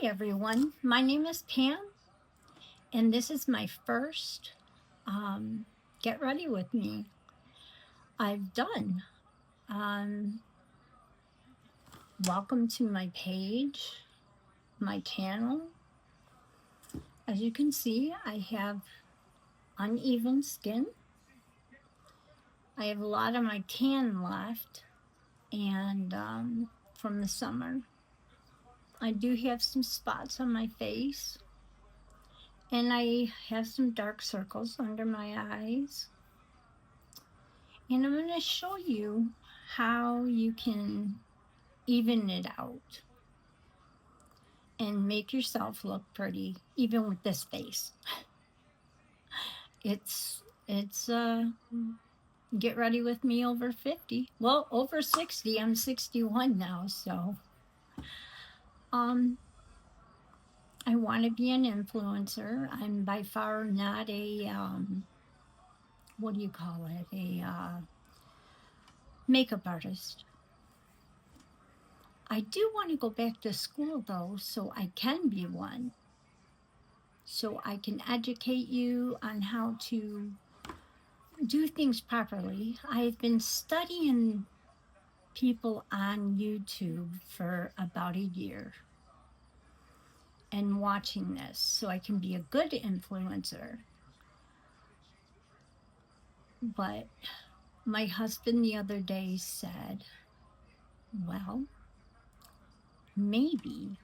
everyone. My name is Pam, and this is my first Get Ready With Me I've done. Um, Welcome to my page, my channel. As you can see, I have uneven skin. I have a lot of my tan left, and from the summer. I do have some spots on my face, and I have some dark circles under my eyes. And I'm going to show you how you can even it out and make yourself look pretty, even with this face. It's get ready with me over 50. Well, over 60. I'm 61 now, so I want to be an influencer. I'm by far not a what do you call it? A makeup artist. I do want to go back to school though, so I can be one. So I can educate you on how to do things properly. I've been studying people on YouTube for about a year and watching this so I can be a good influencer. But my husband the other day said, well, maybe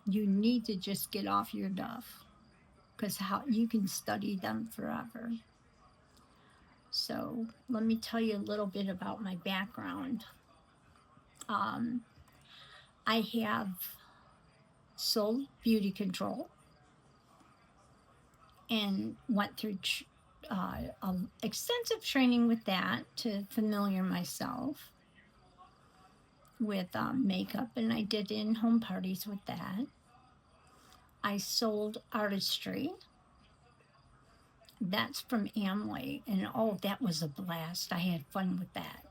you need to just get off your duff because how you can study them forever. So let me tell you a little bit about my background. I have sold beauty control and went through extensive training with that to familiar myself with makeup, and I did in-home parties with that. I sold artistry. That's from Amway, and oh, that was a blast. I had fun with that.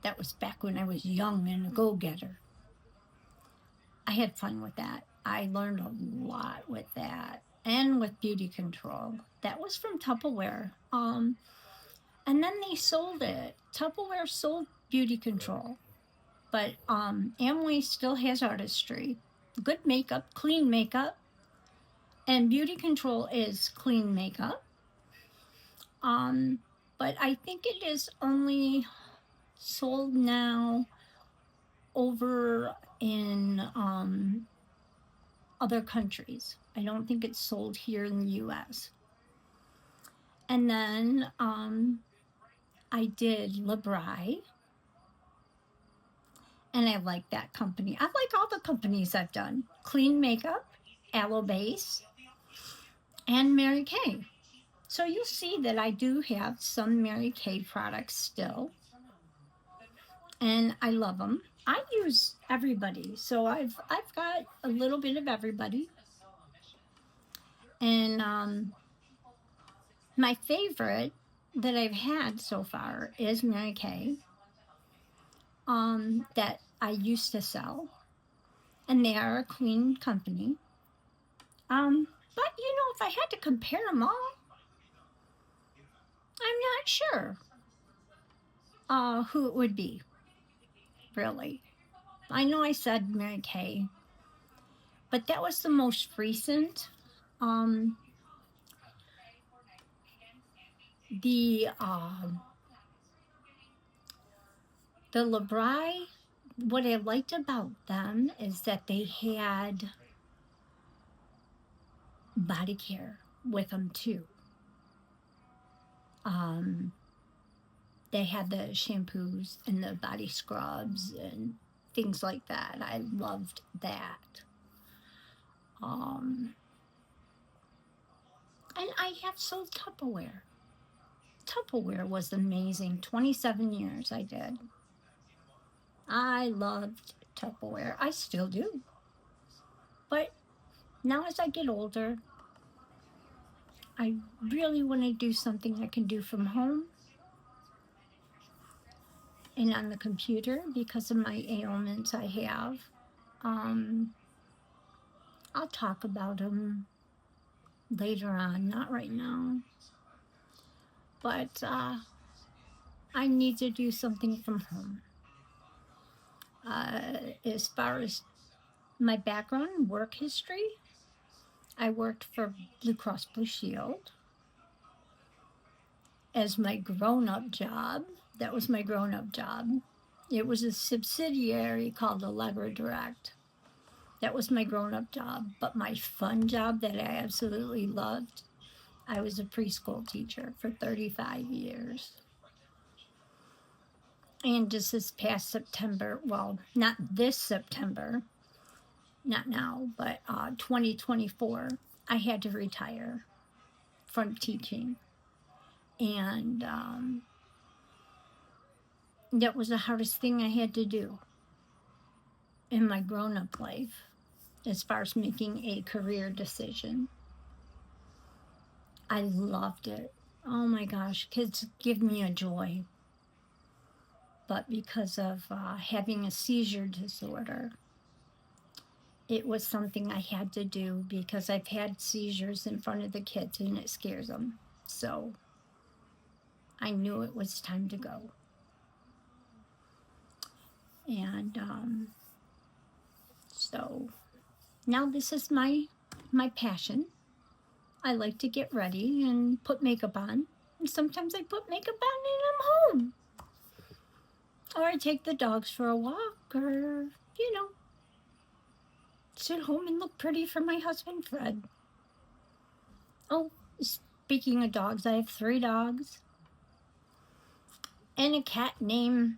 That was back when I was young and a go-getter. I had fun with that. I learned a lot with that and with beauty control. That was from Tupperware. And then they sold it. Tupperware sold beauty control. But Amway still has artistry. Good makeup, clean makeup. And beauty control is clean makeup. But I think it is only sold now over in other countries. I don't think it's sold here in the US. And then I did Labrie, and I like that company. I like all the companies I've done. Clean Makeup, Aloe Base, and Mary Kay. So you see that I do have some Mary Kay products still, and I love them. I use everybody, so I've got a little bit of everybody. And my favorite that I've had so far is Mary Kay, that I used to sell, and they are a clean company. But if I had to compare them all, I'm not sure who it would be, really. I know I said Mary Kay, but that was the most recent. The Labrie, what I liked about them is that they had body care with them too. They had the shampoos and the body scrubs and things like that. I loved that. And I have sold Tupperware. Tupperware was amazing. 27 years I did. I loved Tupperware. I still do. But now as I get older, I really want to do something I can do from home and on the computer because of my ailments I have. I'll talk about them later on, not right now. But I need to do something from home. As far as my background, work history, I worked for Blue Cross Blue Shield as my grown-up job. That was my grown-up job. It was a subsidiary called Allegra Direct. That was my grown-up job. But my fun job that I absolutely loved, I was a preschool teacher for 35 years. And just this past September, well, not this September, not now, but 2024, I had to retire from teaching. And that was the hardest thing I had to do in my grown-up life as far as making a career decision. I loved it. Oh my gosh, kids give me a joy. But because of having a seizure disorder, it was something I had to do because I've had seizures in front of the kids and it scares them. So I knew it was time to go. And so now this is my passion. I like to get ready and put makeup on. And sometimes I put makeup on and I'm home. Or I take the dogs for a walk or, sit home and look pretty for my husband, Fred. Oh, speaking of dogs, I have 3 dogs and a cat named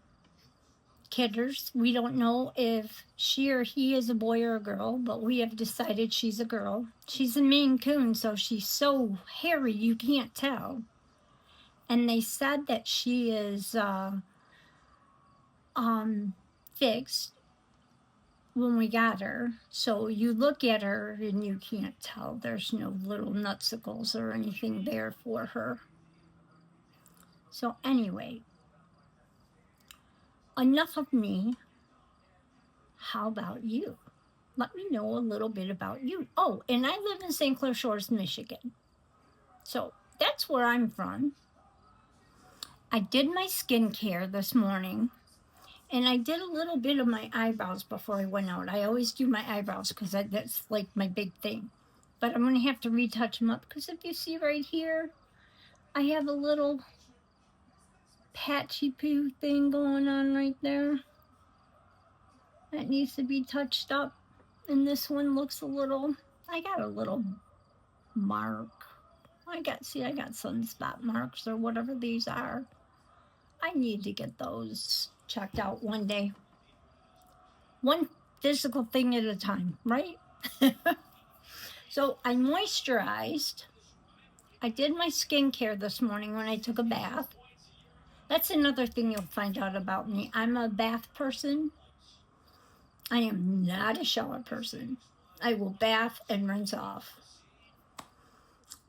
Kidders. We don't know if she or he is a boy or a girl, but we have decided she's a girl. She's a Maine Coon, so she's so hairy you can't tell. And they said that she is fixed when we got her. So you look at her and you can't tell. There's no little nutsicles or anything there for her. So anyway, enough of me. How about you? Let me know a little bit about you. Oh, and I live in St. Clair Shores, Michigan. So that's where I'm from. I did my skincare this morning. And I did a little bit of my eyebrows before I went out. I always do my eyebrows because that's like my big thing. But I'm going to have to retouch them up because if you see right here, I have a little patchy poo thing going on right there. That needs to be touched up. And this one looks a little, I got a little mark. I got sunspot marks or whatever these are. I need to get those checked out one day. One physical thing at a time, right? So I moisturized. I did my skincare this morning when I took a bath. That's another thing you'll find out about me. I'm a bath person. I am not a shower person. I will bath and rinse off.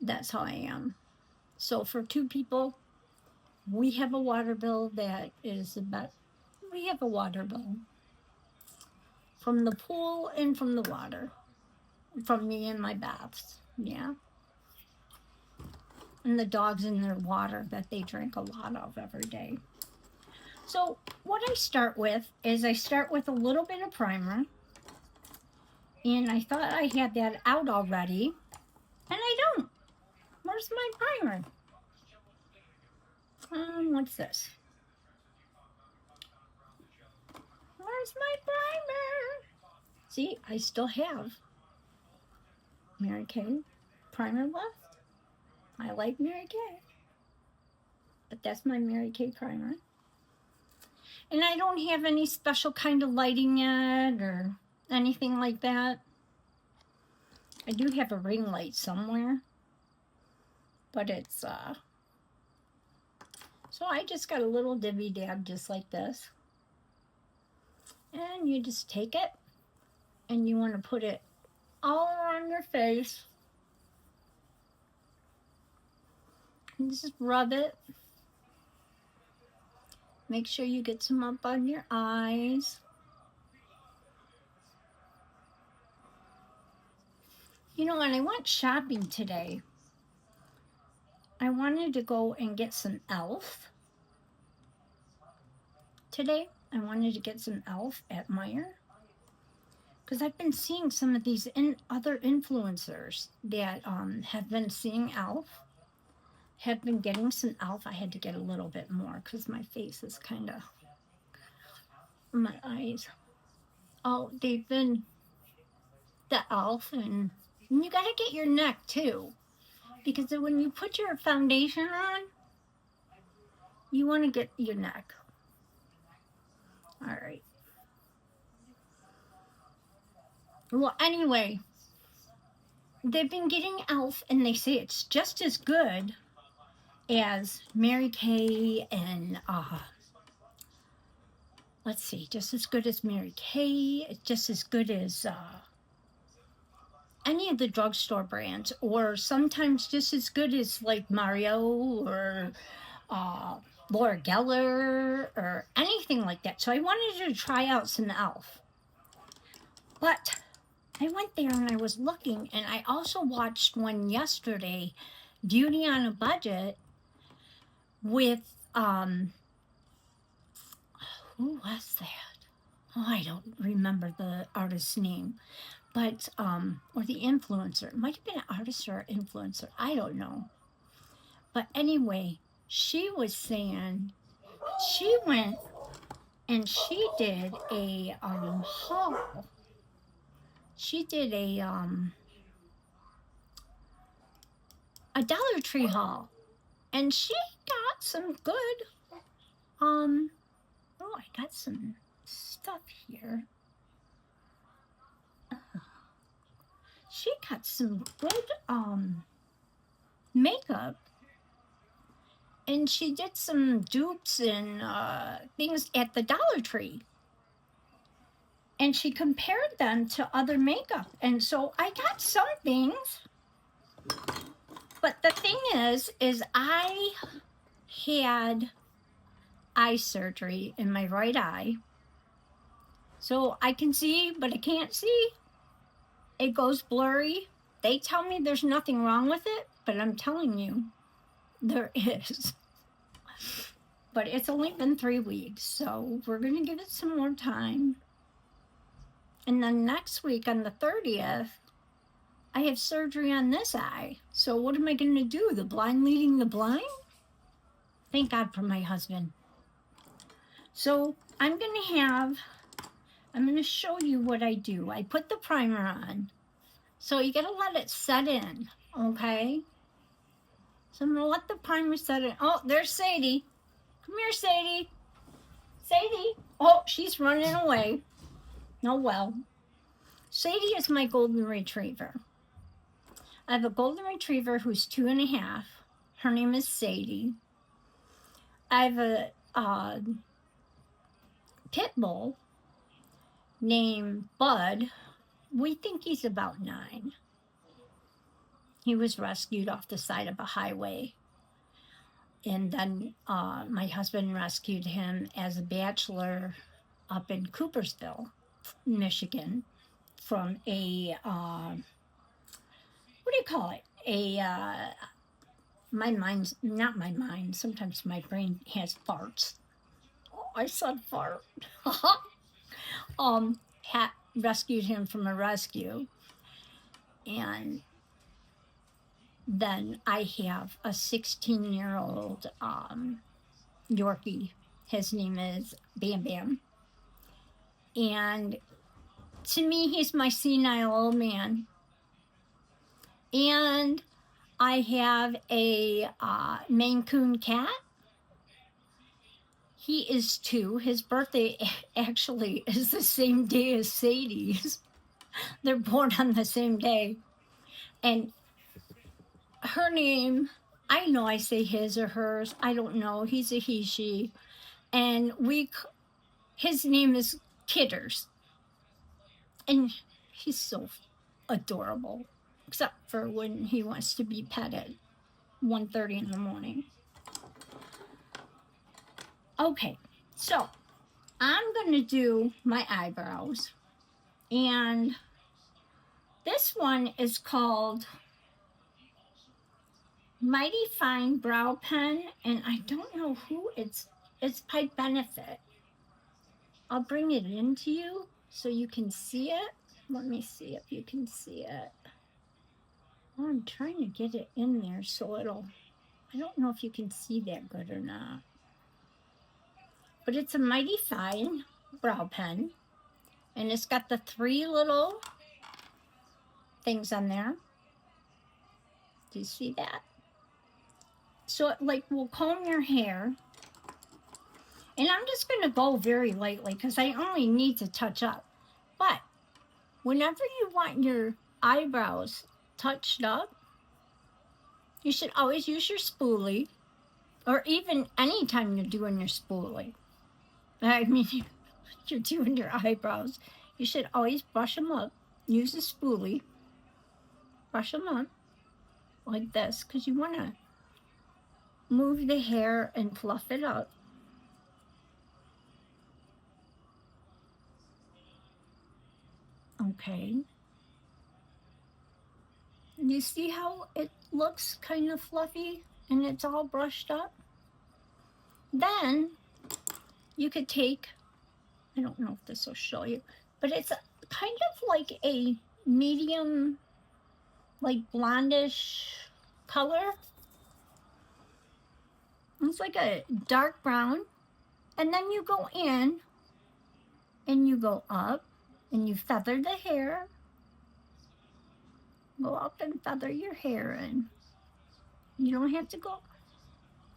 That's how I am. So for 2 people, we have a water bill that is about, we have a water bill from the pool and from the water, from me and my baths, yeah. And the dogs in their water that they drink a lot of every day. So what I start with is I start with a little bit of primer. And I thought I had that out already, and I don't. Where's my primer? What's this? Where's my primer? See, I still have Mary Kay primer left. I like Mary Kay. But that's my Mary Kay primer. And I don't have any special kind of lighting yet or anything like that. I do have a ring light somewhere. But it's, so I just got a little divvy dab just like this. And you just take it and you want to put it all around your face. And just rub it. Make sure you get some up on your eyes. You know, when I went shopping today, I wanted to go and get some e.l.f. today. I wanted to get some e.l.f. at Meijer because I've been seeing some of these other influencers that have been seeing e.l.f. have been getting some e.l.f. I had to get a little bit more because my face is kind of, my eyes. Oh, they've been the e.l.f. and you got to get your neck too because when you put your foundation on, you want to get your neck. All right. Well, anyway, they've been getting e.l.f. and they say it's just as good as Mary Kay and let's see, just as good as Mary Kay, just as good as any of the drugstore brands, or sometimes just as good as like Mario or Laura Geller or anything like that. So I wanted to try out some e.l.f. But I went there and I was looking, and I also watched one yesterday, Beauty on a Budget, with who was that? Oh, I don't remember the artist's name, but or the influencer. It might have been an artist or an influencer. I don't know. But anyway, she was saying she went and she did a haul. She did a Dollar Tree haul, and she got some good oh, I got some stuff here. She got some good makeup, and she did some dupes and things at the Dollar Tree, and she compared them to other makeup, and so I got some things. But the thing is I had eye surgery in my right eye, so I can see but I can't see. It goes blurry. They tell me there's nothing wrong with it, but I'm telling you, there is. But it's only been 3 weeks, so we're going to give it some more time. And then next week on the 30th, I have surgery on this eye. So what am I going to do? The blind leading the blind? Thank God for my husband. So I'm going to show you what I do. I put the primer on. So you got to let it set in, okay? So I'm going to let the primer set in. Oh, there's Sadie. Come here, Sadie. Sadie. Oh, she's running away. Oh, well. Sadie is my golden retriever. I have a golden retriever who's 2.5. Her name is Sadie. I have a pit bull named Bud. We think he's about 9. He was rescued off the side of a highway. And then my husband rescued him as a bachelor up in Coopersville, Michigan, from a, what do you call it? My mind's, not my mind, sometimes my brain has farts. Oh, I said fart. Rescued him from a rescue. And then I have a 16-year-old Yorkie. His name is Bam Bam. And to me, he's my senile old man. And I have a Maine Coon cat. He is 2. His birthday actually is the same day as Sadie's. They're born on the same day. And her name, I know I say his or hers, I don't know. He's a he, she. And his name is Kidders. And he's so adorable, except for when he wants to be petted 1:30 in the morning. Okay, so I'm going to do my eyebrows. And This one is called Mighty Fine Brow Pen, and I don't know who it's by Benefit. I'll bring it into you so you can see it. Let me see if you can see it. Oh, I'm trying to get it in there so it'll, I don't know if you can see that good or not. But it's a Mighty Fine brow pen, and it's got the 3 little things on there. Do you see that? So it like will comb your hair. And I'm just gonna go very lightly because I only need to touch up. But whenever you want your eyebrows touched up, you should always use your spoolie, or even anytime you're doing your spoolie. I mean, you're doing your eyebrows, you should always brush them up. Use a spoolie, brush them up like this, because you want to move the hair and fluff it up. Okay. You see how it looks kind of fluffy and it's all brushed up? Then you could take, I don't know if this will show you, but it's kind of like a medium, like blondish color. It's like a dark brown. And then you go in and you go up and you feather the hair. Go up and feather your hair in. You don't have to go.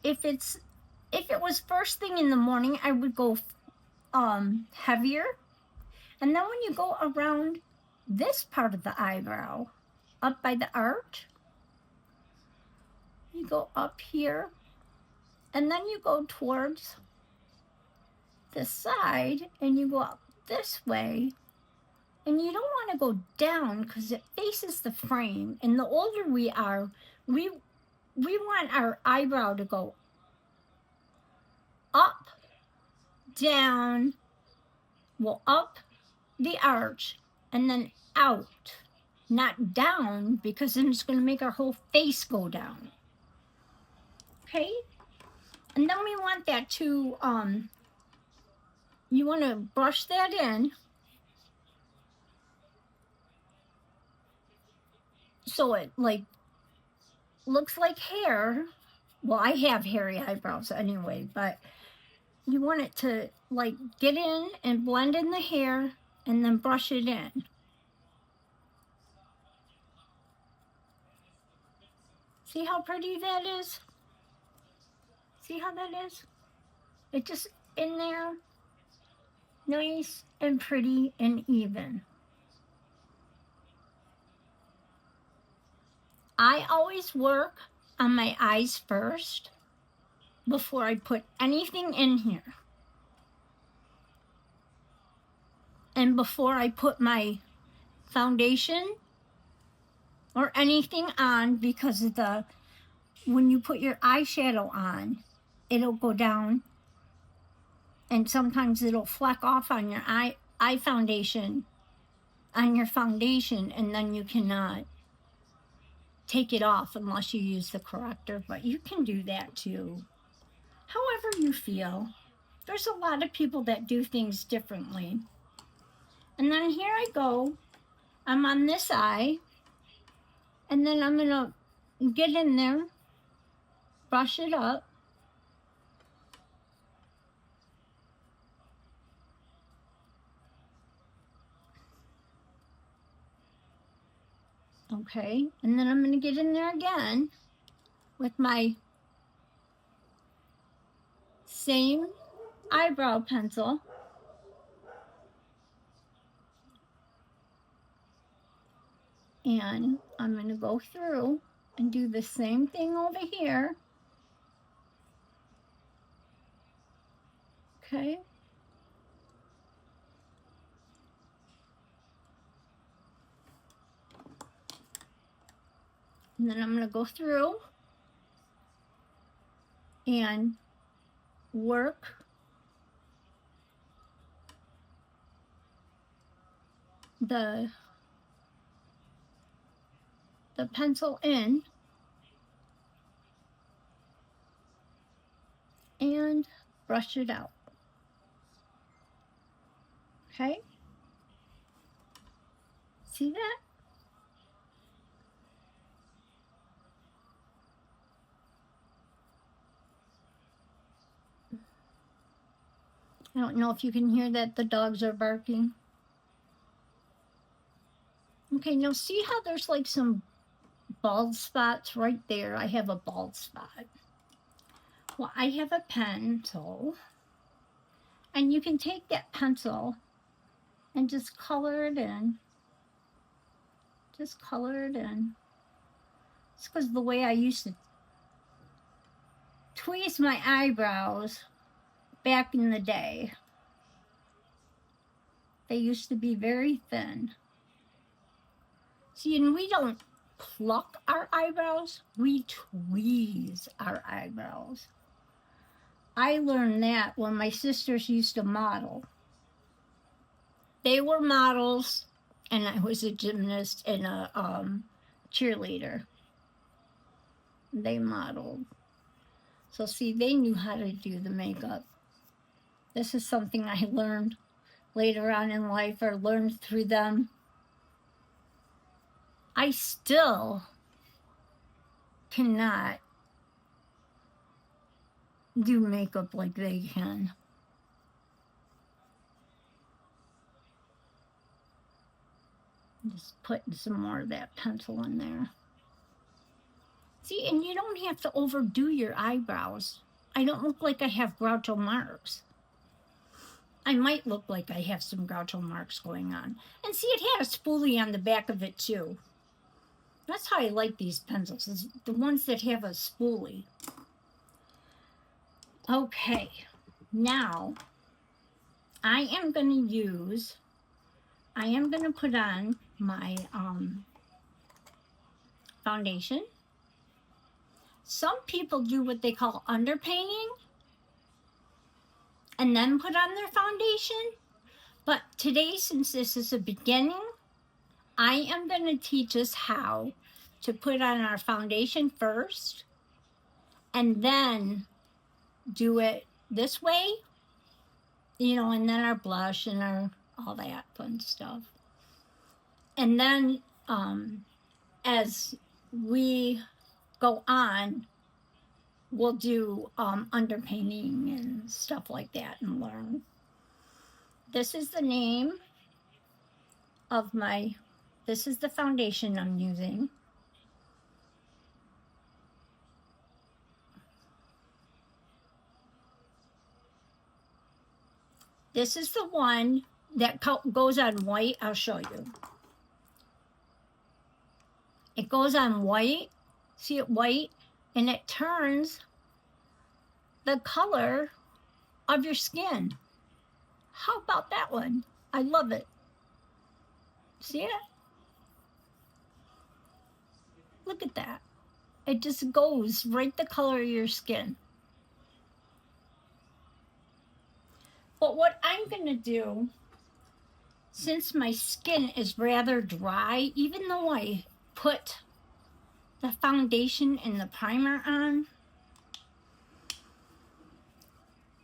If it was first thing in the morning, I would go heavier. And then when you go around this part of the eyebrow, up by the arch, you go up here, and then you go towards the side, and you go up this way, and you don't want to go down because it faces the frame. And the older we are, we want our eyebrow to go up, down, well, up the arch, and then out, not down, because then it's going to make our whole face go down. Okay? And then we want that to, you want to brush that in so it like looks like hair. Well, I have hairy eyebrows anyway, but you want it to like get in and blend in the hair and then brush it in. See how pretty that is? See how that is? It just in there, nice and pretty and even. I always work on my eyes first before I put anything in here. And before I put my foundation or anything on, because of the, when you put your eyeshadow on, it'll go down and sometimes it'll fleck off on your eye foundation, on your foundation, and then you cannot take it off unless you use the corrector. But you can do that too, however you feel. There's a lot of people that do things differently. And then here I go, I'm on this eye, and then I'm gonna get in there, brush it up. Okay, and then I'm gonna get in there again with my same eyebrow pencil. And I'm gonna go through and do the same thing over here. Okay. And then I'm gonna go through and work the the pencil in and brush it out. Okay? See that? I don't know if you can hear that the dogs are barking. Okay, now see how there's like some bald spots right there? I have a bald spot. Well, I have a pencil, and you can take that pencil and just color it in. Just color it in. It's because the way I used to tweeze my eyebrows back in the day. They used to be very thin. See, and we don't pluck our eyebrows, we tweeze our eyebrows. I learned that when my sisters used to model. They were models, and I was a gymnast and a cheerleader. They modeled. So see, they knew how to do the makeup. This is something I learned later on in life, or learned through them. I still cannot do makeup like they can. Just putting some more of that pencil in there. See, and you don't have to overdo your eyebrows. I don't look like I have Groucho Marx. I might look like I have some Groucho Marx going on. And see, it had a spoolie on the back of it too. That's how I like these pencils, is the ones that have a spoolie. Okay, now I am going to put on my foundation. Some people do what they call underpainting and then put on their foundation. But today, since this is a beginning, I am going to teach us how to put on our foundation first and then do it this way, you know, and then our blush and our all that fun stuff. And then as we go on, we'll do underpainting and stuff like that and learn. This is the name of this is the foundation I'm using. This is the one that goes on white. I'll show you. It goes on white. See it white? And it turns the color of your skin. How about that one? I love it. See it? Look at that. It just goes right the color of your skin. But what I'm going to do, since my skin is rather dry, even though I put the foundation and the primer on,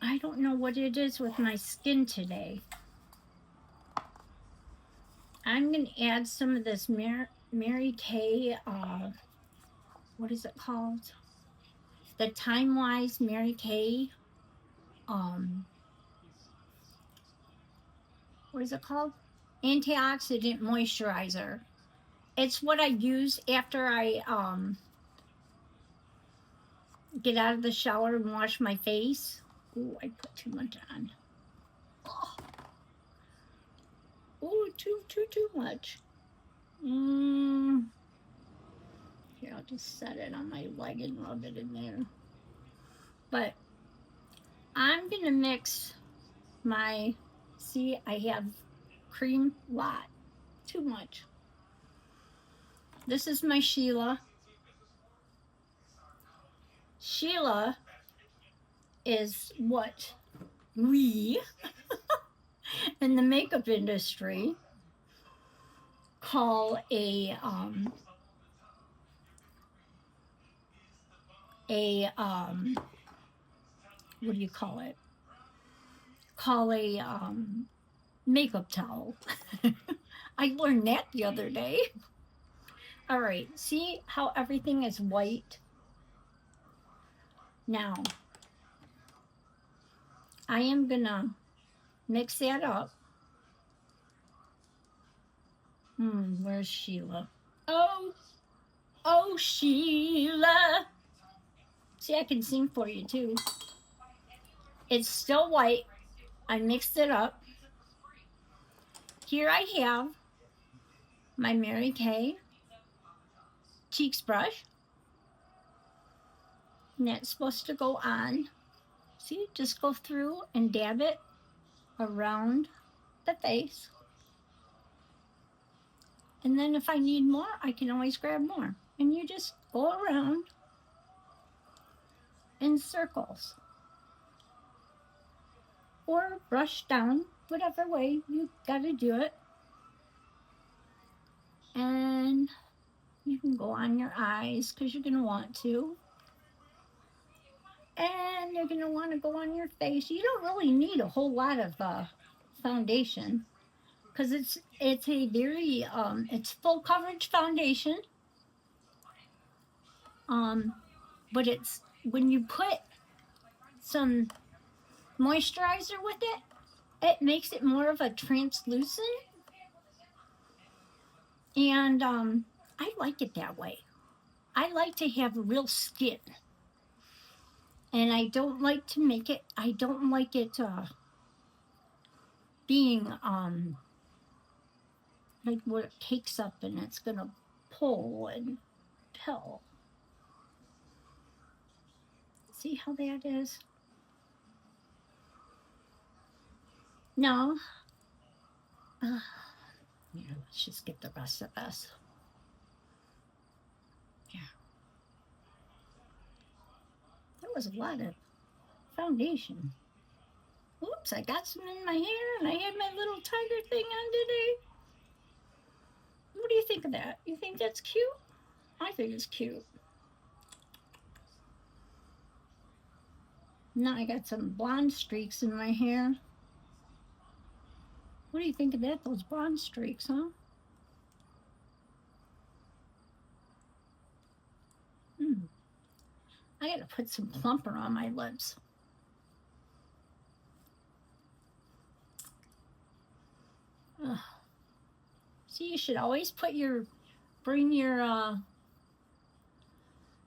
I don't know what it is with my skin today. I'm going to add some of this Mary Kay, what is it called? The Time Wise Mary Kay, what is it called? Antioxidant moisturizer. It's what I use after I get out of the shower and wash my face. Ooh, I put too much on. Oh, ooh, too much. Here, I'll just set it on my leg and rub it in there. But I'm gonna mix my, see, I have cream lot, too much. This is my Sheila. Sheila is what we in the makeup industry call a a what do you call it? Call a makeup towel. I learned that the other day. All right, see how everything is white? Now, I am gonna mix that up. Where's Sheila? Oh, Sheila. See, I can sing for you too. It's still white. I mixed it up. Here I have my Mary Kay cheeks brush. And that's supposed to go on. See, just go through and dab it around the face. And then if I need more, I can always grab more. And you just go around in circles. Or brush down, whatever way you gotta do it. And you can go on your eyes because you're gonna want to. And you're gonna want to go on your face. You don't really need a whole lot of foundation because it's a very it's full coverage foundation. But it's when you put some moisturizer with it, it makes it more of a translucent. And I like it that way. I like to have real skin. And I don't like to make it, I don't like it being like where it cakes up and it's gonna pull and pill. See how that is? No. Yeah, let's just get the rest of this. Yeah. There was a lot of foundation. Oops, I got some in my hair and I had my little tiger thing on today. What do you think of that? You think that's cute? I think it's cute. Now I got some blonde streaks in my hair. What do you think of that? Those blonde streaks, huh? I gotta put some plumper on my lips. Ugh. See, you should always bring your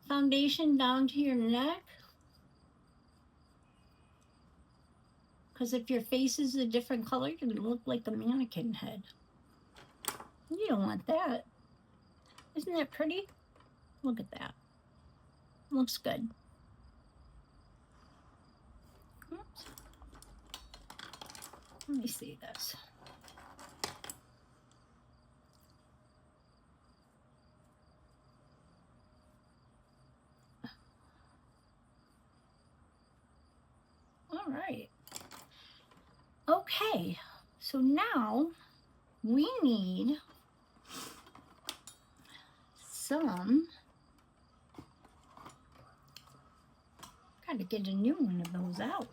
foundation down to your neck. Because if your face is a different color, you're gonna look like a mannequin head. You don't want that. Isn't that pretty? Look at that. Looks good. Oops. Let me see this. All right. Okay, so now we need some, gotta get a new one of those out.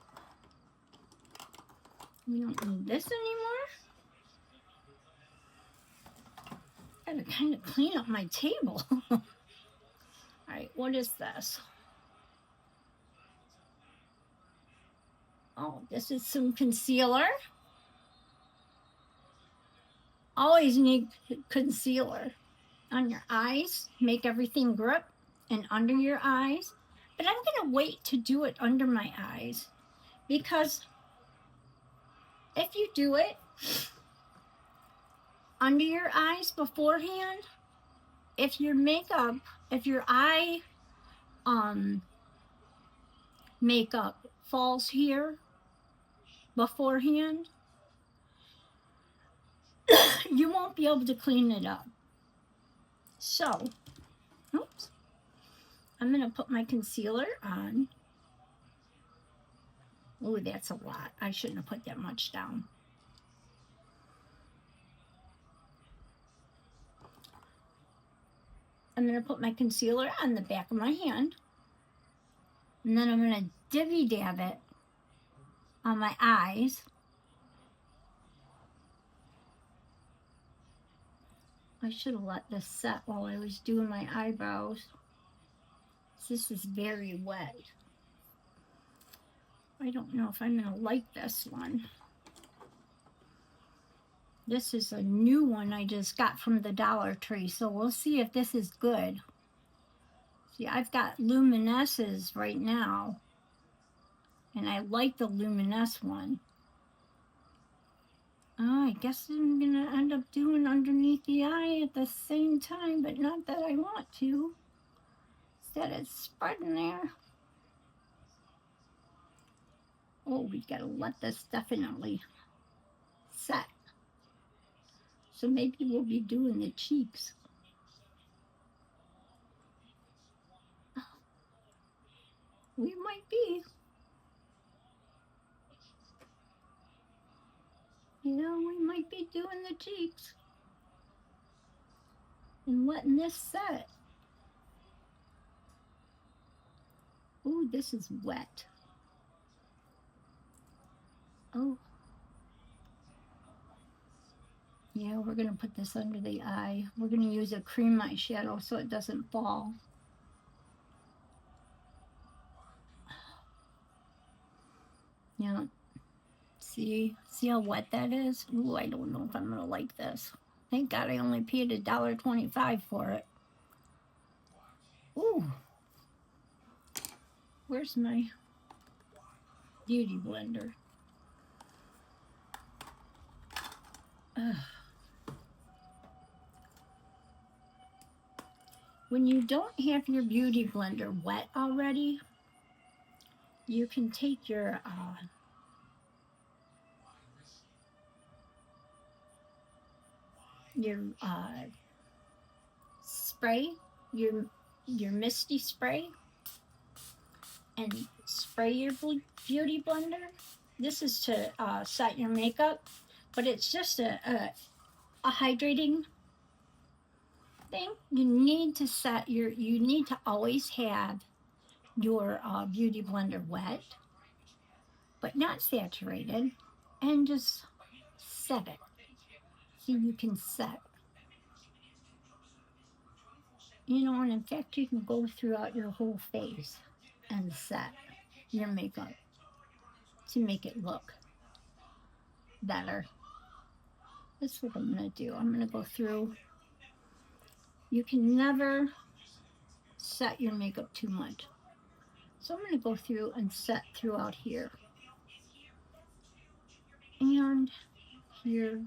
We don't need this anymore. Gotta kind of clean up my table. All right, what is this? Oh, this is some concealer. Always need concealer on your eyes. Make everything grip and under your eyes. But I'm going to wait to do it under my eyes because if you do it under your eyes beforehand, if your eye makeup falls here beforehand, you won't be able to clean it up. So, oops, I'm going to put my concealer on. Oh, that's a lot. I shouldn't have put that much down. I'm going to put my concealer on the back of my hand. And then I'm going to divvy dab it on my eyes. I should have let this set while I was doing my eyebrows. This is very wet. I don't know if I'm going to like this one. This is a new one I just got from the Dollar Tree, so we'll see if this is good. See, I've got Luminesces right now, and I like the Luminess one. Oh, I guess I'm going to end up doing underneath the eye at the same time, but not that I want to. Instead, it's spreading there. Oh, we got to let this definitely set. So maybe we'll be doing the cheeks. We might be. Yeah, we might be doing the cheeks. And letting this set. Ooh, this is wet. Oh. Yeah, we're going to put this under the eye. We're going to use a cream eyeshadow so it doesn't fall. Yeah. See how wet that is? Ooh, I don't know if I'm going to like this. Thank God I only paid $1.25 for it. Ooh. Where's my beauty blender? Ugh. When you don't have your beauty blender wet already, you can take your spray, your misty spray, and spray your beauty blender. This is to set your makeup, but it's just a hydrating thing. You need to always have your beauty blender wet, but not saturated, and just set it. So you can set. You know, and in fact, you can go throughout your whole face and set your makeup to make it look better. That's what I'm going to do. I'm going to go through. You can never set your makeup too much. So I'm going to go through and set throughout here. And here.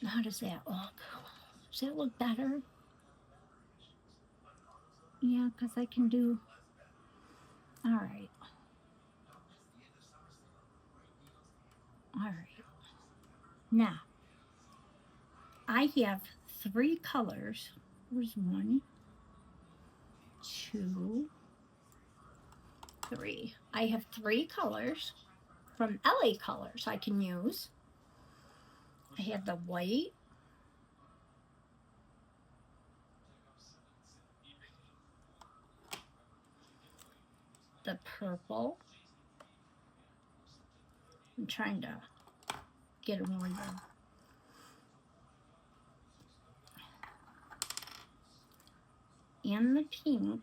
How does that look? Does that look better? Yeah, because I can do. All right. All right. Now, I have 3 colors. There's 1, 2, 3. I have 3 colors from LA Colors I can use. I have the white, the purple. I'm trying to get them where and the pink.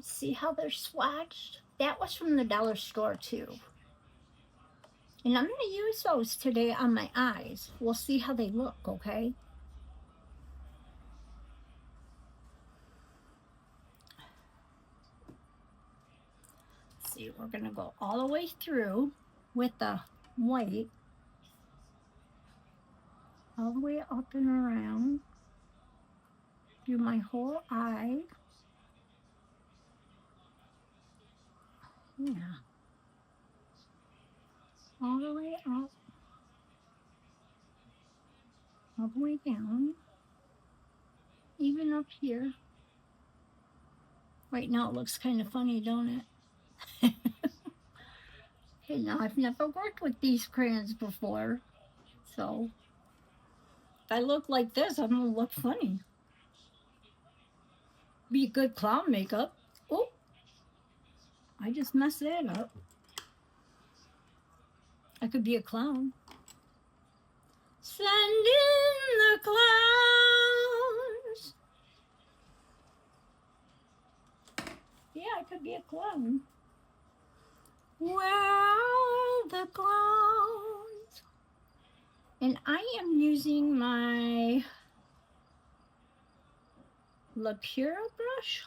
See how they're swatched? That was from the dollar store too. And I'm going to use those today on my eyes. We'll see how they look, okay? See, we're going to go all the way through with the white. All the way up and around. Do my whole eye. Yeah. All the way up. All the way down. Even up here. Right now it looks kind of funny, don't it? Okay, now I've never worked with these crayons before. So If I look like this, I'm gonna look funny. Be good clown makeup. Oh, I just messed that up. I could be a clown. Send in the clowns. Yeah, I could be a clown. Where are the clowns? And I am using my Lapura brush.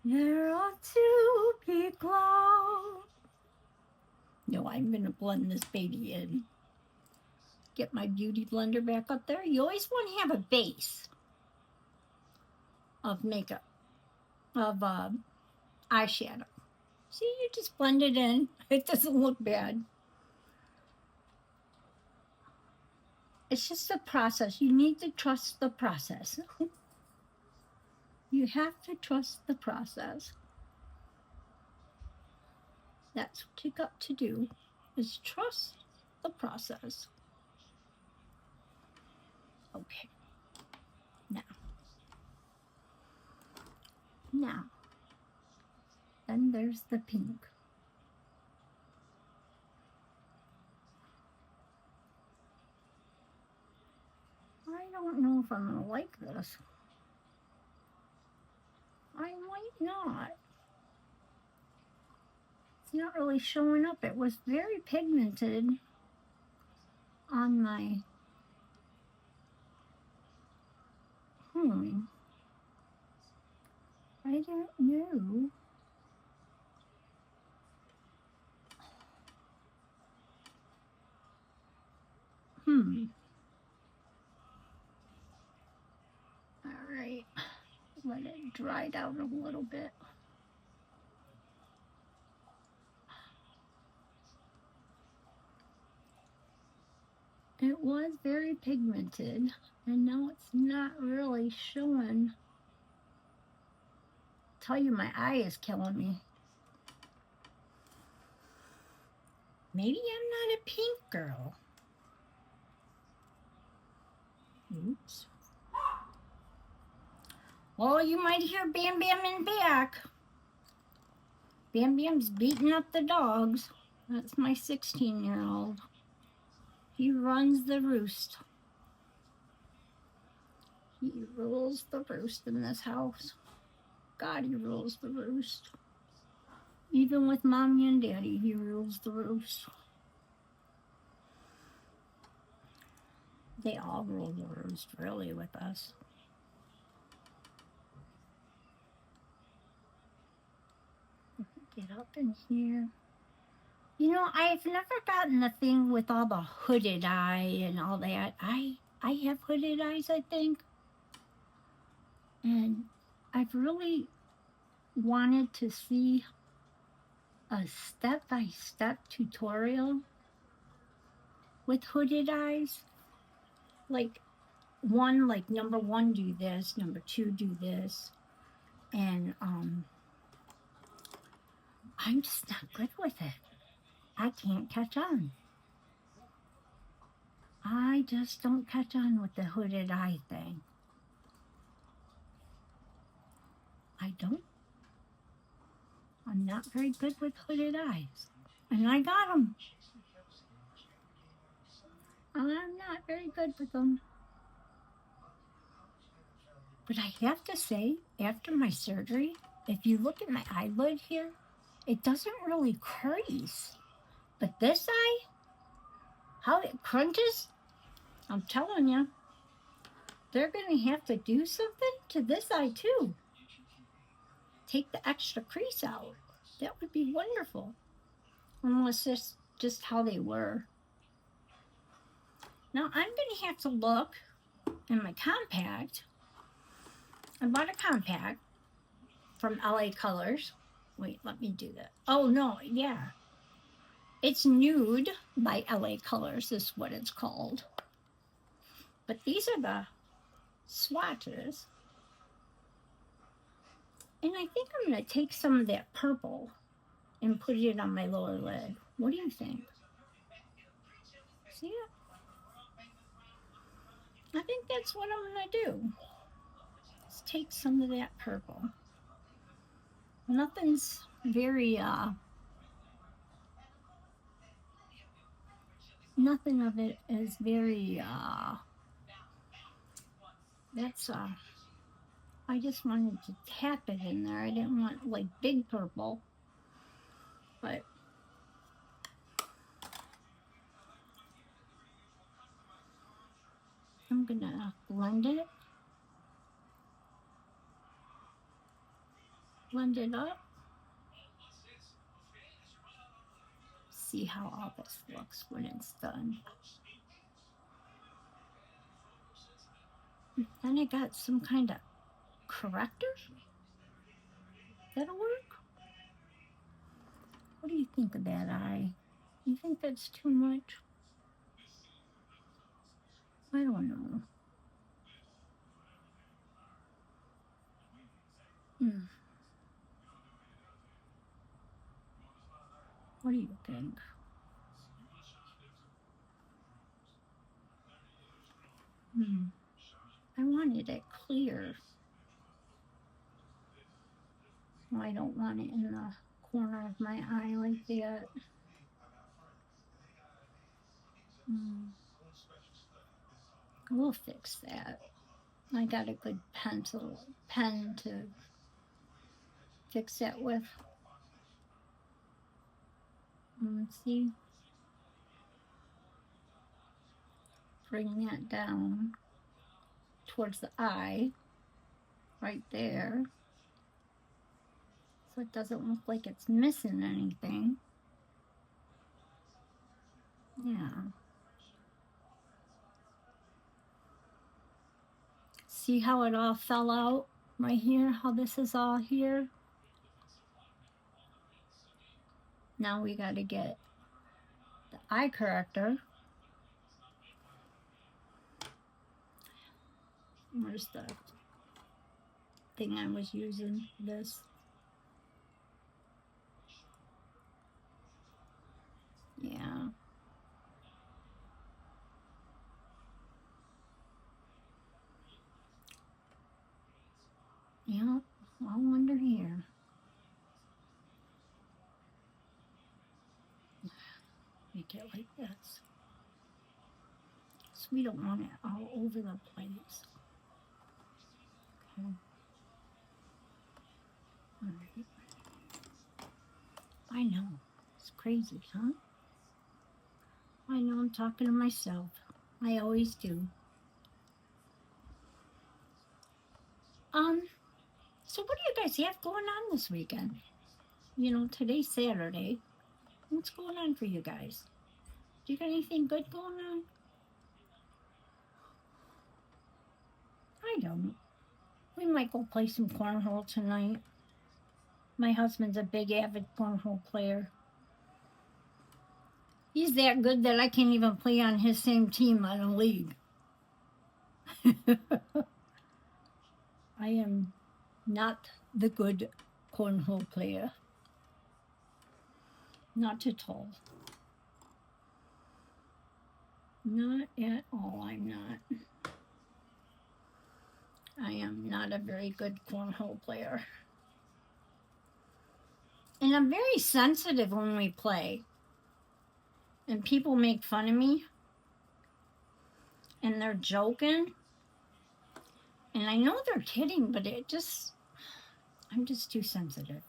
There ought to be clowns. No, I'm going to blend this baby in. Get my beauty blender back up there. You always want to have a base of makeup, of eyeshadow. See, you just blend it in. It doesn't look bad. It's just a process. You need to trust the process. You have to trust the process. That's what you got to do, is trust the process. Okay. Now, then there's the pink. I don't know if I'm gonna like this. I might not. It's not really showing up. It was very pigmented on my, I don't know. All right, let it dry out a little bit. It was very pigmented, and now it's not really showing. Tell you, my eye is killing me. Maybe I'm not a pink girl. Oops. Oh, you might hear Bam Bam in back. Bam Bam's beating up the dogs. That's my 16-year-old. He runs the roost. He rules the roost in this house. God, he rules the roost. Even with Mommy and Daddy, he rules the roost. They all rule the roost, really, with us. Get up in here. You know, I've never gotten the thing with all the hooded eye and all that. I have hooded eyes, I think. And I've really wanted to see a step-by-step tutorial with hooded eyes. Like number 1, do this, number 2, do this. And I'm just not good with it. I can't catch on. I just don't catch on with the hooded eye thing. I don't. I'm not very good with hooded eyes. And I got them. I'm not very good with them. But I have to say, after my surgery, if you look at my eyelid here, it doesn't really crease. But this eye, how it crunches, I'm telling you, they're going to have to do something to this eye too. Take the extra crease out. That would be wonderful. Unless this just how they were. Now I'm going to have to look in my compact. I bought a compact from LA Colors. Wait, let me do that. Oh, no, yeah. It's Nude by LA Colors is what it's called. But these are the swatches. And I think I'm going to take some of that purple and put it on my lower lid. What do you think? See it? I think that's what I'm going to do. Let's take some of that purple. Nothing's very, nothing of it is very, that's, I just wanted to tap it in there. I didn't want like big purple, but I'm gonna blend it up, see how all this looks when it's done. Then I got some kind of corrector. That'll work. What do you think of that eye? You think that's too much? I don't know. What do you think? I wanted it clear. I don't want it in the corner of my eye like that. We'll fix that. I got a good pen to fix that with. Let's see. Bring that down towards the eye, right there. So it doesn't look like it's missing anything. Yeah. See how it all fell out right here? How this is all here? Now we got to get the eye corrector. Where's the thing I was using? This. Yeah. Yeah, all under here. Make it like this. So we don't want it all over the place. Okay. All right. I know. It's crazy, huh? I know I'm talking to myself. I always do. So what do you guys have going on this weekend? You know, today's Saturday. What's going on for you guys? Do you got anything good going on? I don't. We might go play some cornhole tonight. My husband's a big avid cornhole player. He's that good that I can't even play on his same team on a league. I am not the good cornhole player. Not at all. Not at all, I'm not. I am not a very good cornhole player. And I'm very sensitive when we play. And people make fun of me. And they're joking. And I know they're kidding, but I'm just too sensitive.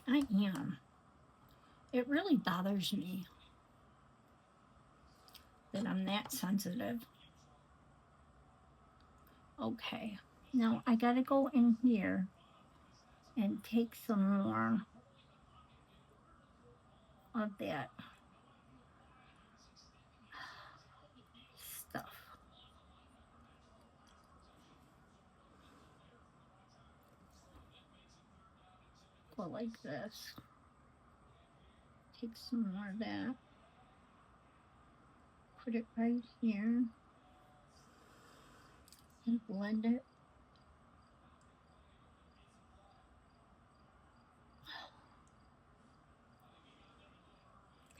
I am. It really bothers me that I'm that sensitive. Okay, now I gotta go in here and take some more of that stuff. Go like this. Take some more of that. Put it right here. And blend it.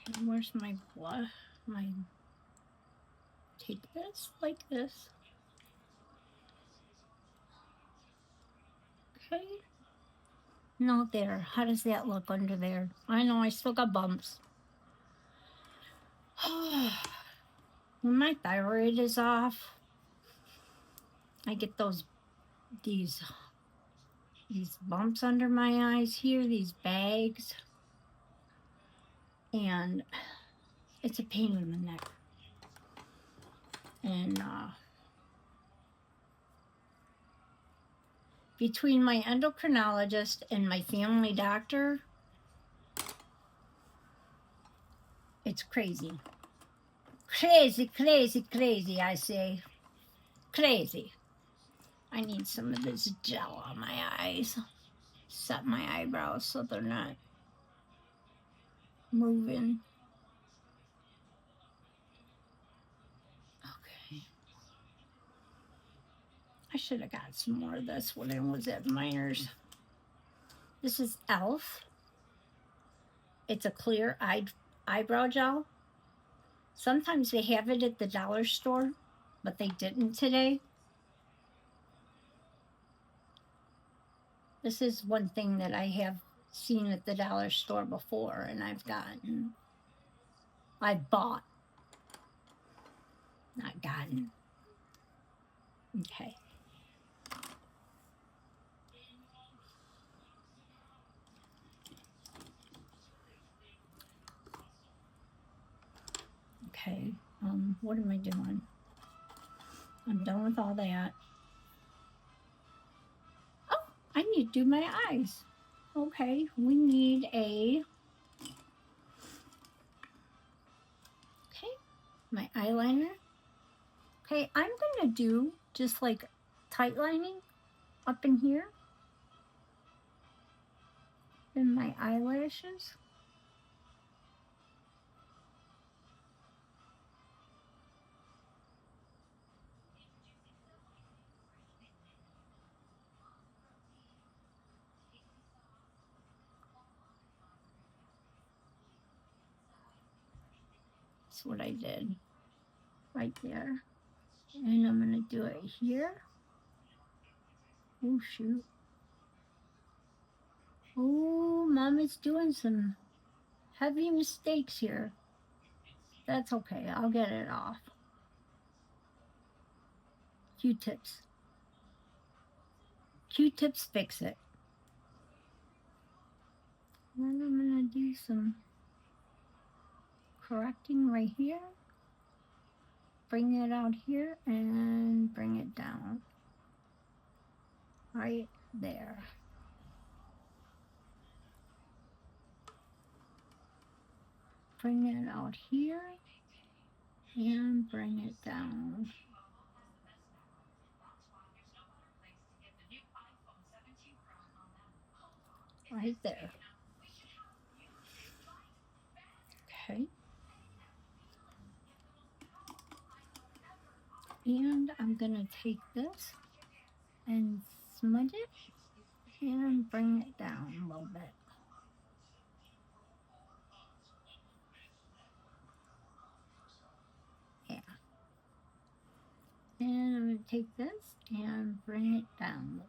Okay. Where's my blood? My take this like this. Okay. No, there. How does that look under there? I know I still got bumps. When my thyroid is off, I get these bumps under my eyes here, these bags, and it's a pain in the neck. And between my endocrinologist and my family doctor, it's crazy. Crazy, crazy, crazy, I say. Crazy. I need some of this gel on my eyes. Set my eyebrows so they're not moving. Okay. I should have got some more of this when I was at Miners. This is e.l.f. It's a clear eyebrow gel. Sometimes they have it at the dollar store, but they didn't today. This is one thing that I have seen at the dollar store before, and I bought, not gotten. Okay. Okay, what am I doing? I'm done with all that. Oh, I need to do my eyes. Okay, we need my eyeliner. Okay, I'm gonna do just like tight lining up in here in my eyelashes. That's what I did right there. And I'm gonna do it here. Oh shoot. Oh, Mom is doing some heavy mistakes here. That's okay, I'll get it off. Q-tips. Q-tips fix it. Then I'm gonna do some correcting right here. Bring it out here and bring it down. Right there. Bring it out here and bring it down. Right there. Okay. And I'm gonna take this and smudge it and bring it down a little bit. Yeah. And I'm gonna take this and bring it down.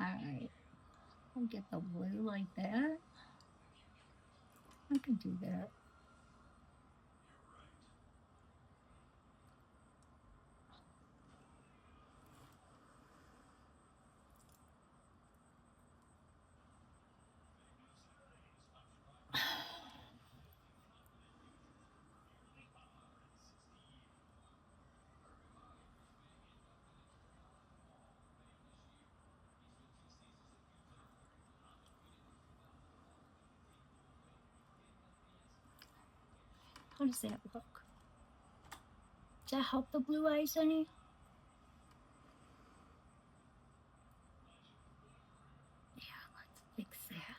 Alright. I'll get the blue like that. I can do that. How does that look? Does that help the blue eyes any? Yeah, let's fix that.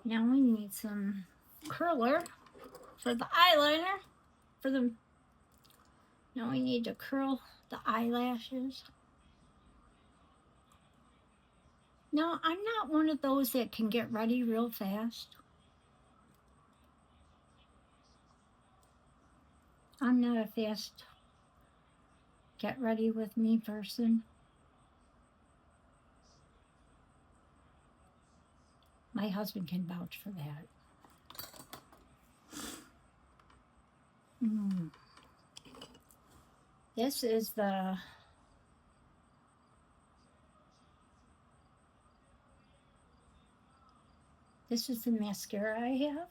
Now we need some curler for the eyeliner. Now we need to curl the eyelashes. Now, I'm not one of those that can get ready real fast. I'm not a fast get ready with me person. My husband can vouch for that. This is the mascara I have.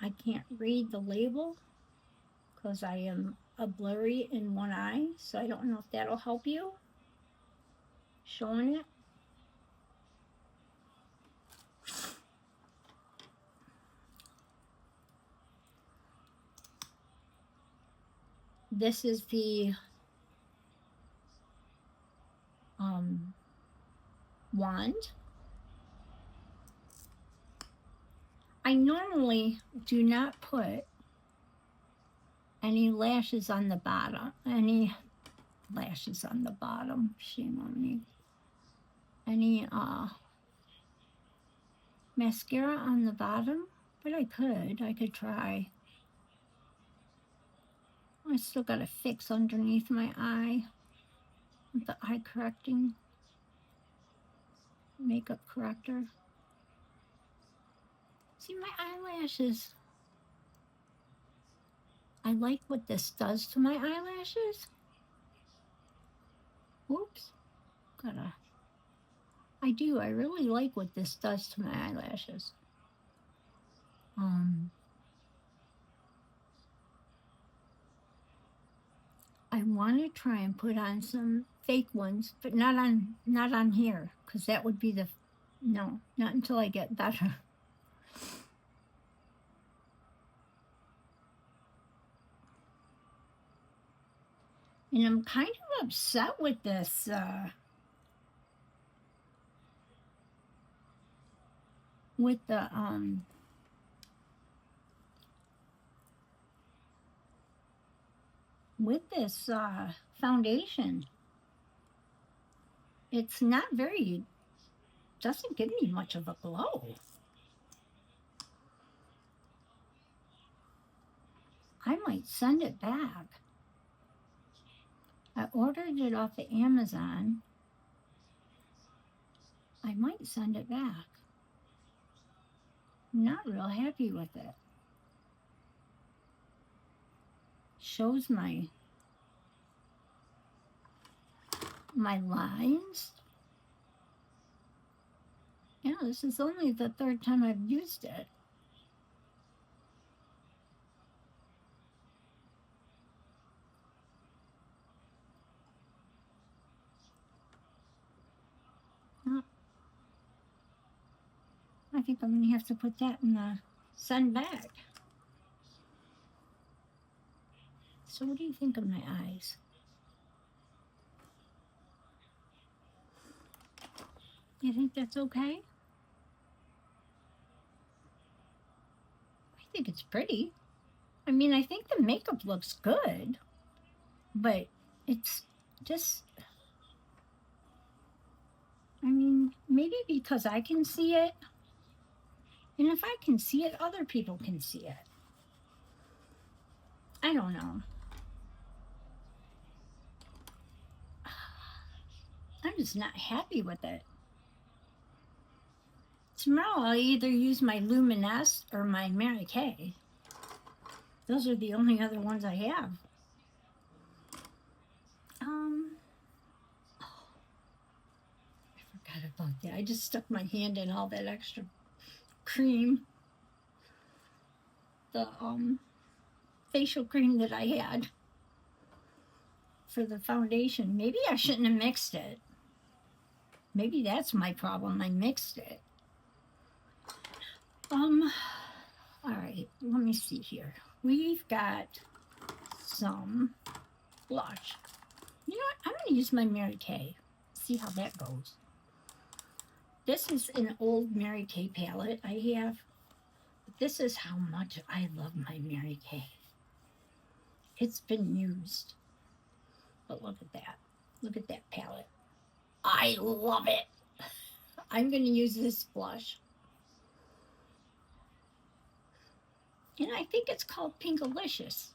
I can't read the label because I am a blurry in one eye, so I don't know if that'll help you. Showing it. This is the wand. I normally do not put any lashes on the bottom. Shame on me. Any mascara on the bottom, but I could try. I still got a fix underneath my eye with the eye correcting makeup corrector. See my eyelashes. I like what this does to my eyelashes. Whoops. I do. I really like what this does to my eyelashes. I want to try and put on some fake ones, but not on here, because that would be no, not until I get better. And I'm kind of upset with this. With the with this foundation. It's not doesn't give me much of a glow. I might send it back. I ordered it off of Amazon. I might send it back. I'm not real happy with it. Shows my lines. Yeah, this is only the third time I've used it. I think I'm going to have to put that in the send back. So what do you think of my eyes? You think that's okay? I think it's pretty. I mean, I think the makeup looks good, but it's just, I mean, maybe because I can see it, and if I can see it, other people can see it. I don't know. I'm just not happy with it. Tomorrow I'll either use my Luminous or my Mary Kay. Those are the only other ones I have. I forgot about that. I just stuck my hand in all that extra cream. The facial cream that I had for the foundation. Maybe I shouldn't have mixed it. Maybe that's my problem. I mixed it. All right, let me see here. We've got some blush. You know what? I'm going to use my Mary Kay. see how that goes. This is an old Mary Kay palette I have. This is how much I love my Mary Kay. It's been used. But look at that. Look at that palette. I love it. I'm going to use this blush. And I think it's called Pinkalicious.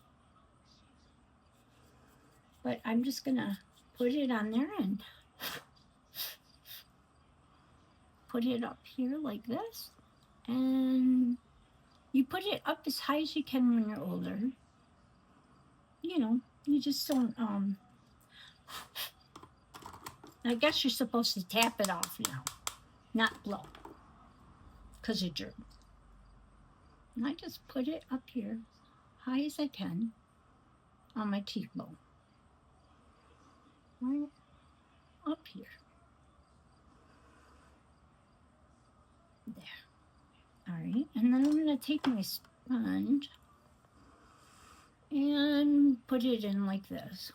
But I'm just going to put it on there and put it up here like this. And you put it up as high as you can when you're older. You know, you just don't, I guess you're supposed to tap it off now, not blow, because of germs. And I just put it up here, high as I can, on my cheekbone. Right up here. There. All right, and then I'm going to take my sponge and put it in like this.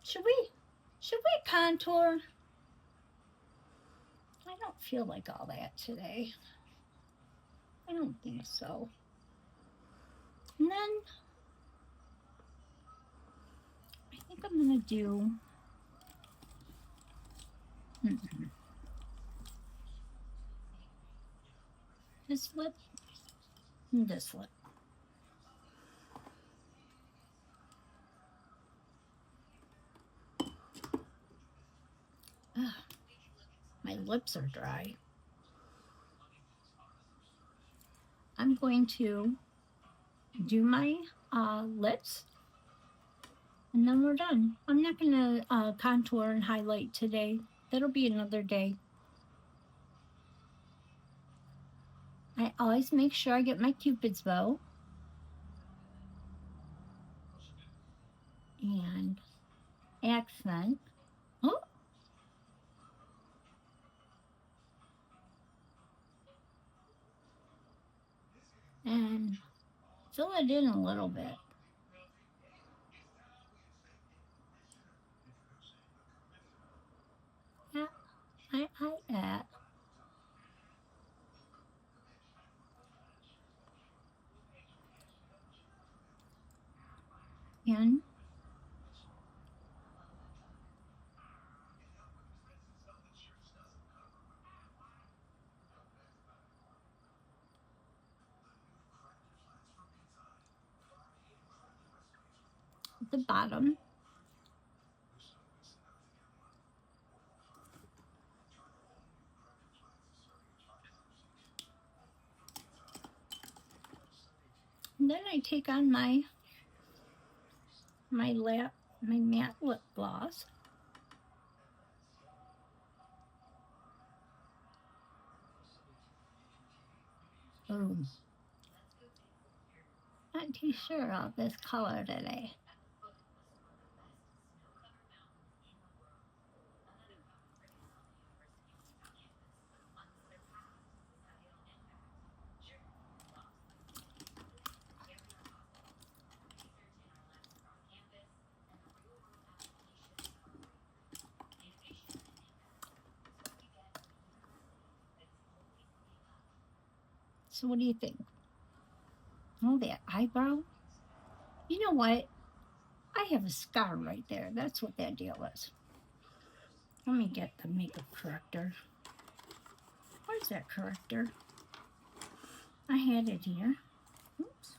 Should we contour? I don't feel like all that today. I don't think so. And then I think I'm going to do this lip and this lip. Ugh, my lips are dry. I'm going to do my lips, and then we're done. I'm not going to contour and highlight today. That'll be another day. I always make sure I get my Cupid's bow. And accent. Oh. And fill it in a little bit. Yeah, I add. And the bottom. And then I take on my matte lip gloss. Oh, not too sure of this color today. So what do you think? Oh, that eyebrow? You know what? I have a scar right there. That's what that deal is. Let me get the makeup corrector. Where's that corrector? I had it here. Oops.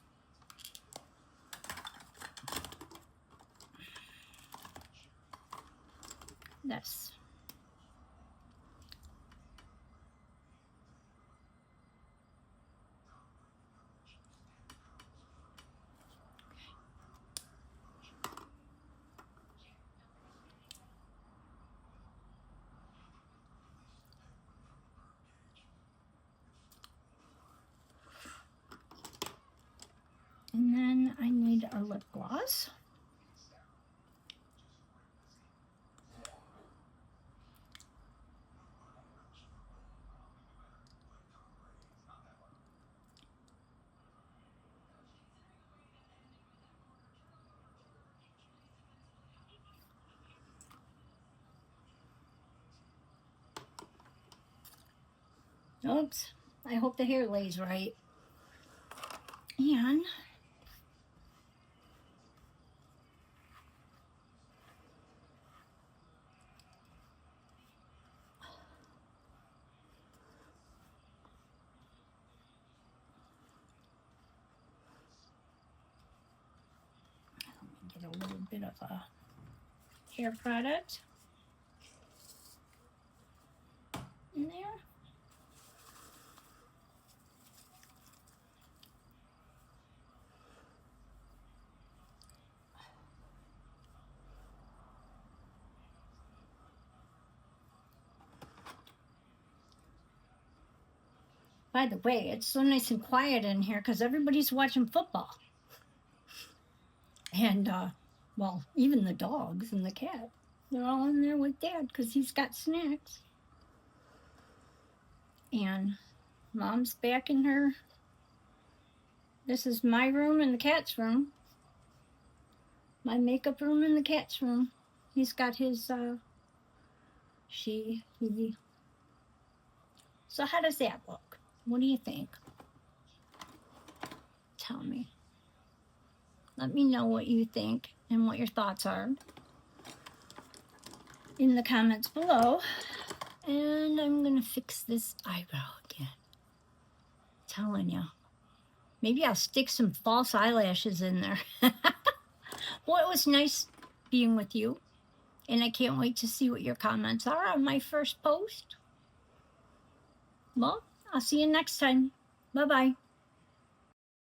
This. And then I need a lip gloss. Oops. I hope the hair lays right. And get a little bit of a hair product in there. By the way, it's so nice and quiet in here because everybody's watching football. And, well, even the dogs and the cat, they're all in there with Dad because he's got snacks. And Mom's back in her. This is my room and the cat's room. My makeup room and the cat's room. He's got his, he. So how does that look? What do you think? Tell me. Let me know what you think and what your thoughts are in the comments below. And I'm gonna fix this eyebrow again. Telling you. Maybe I'll stick some false eyelashes in there. Well, it was nice being with you. And I can't wait to see what your comments are on my first post. Well, I'll see you next time. Bye-bye.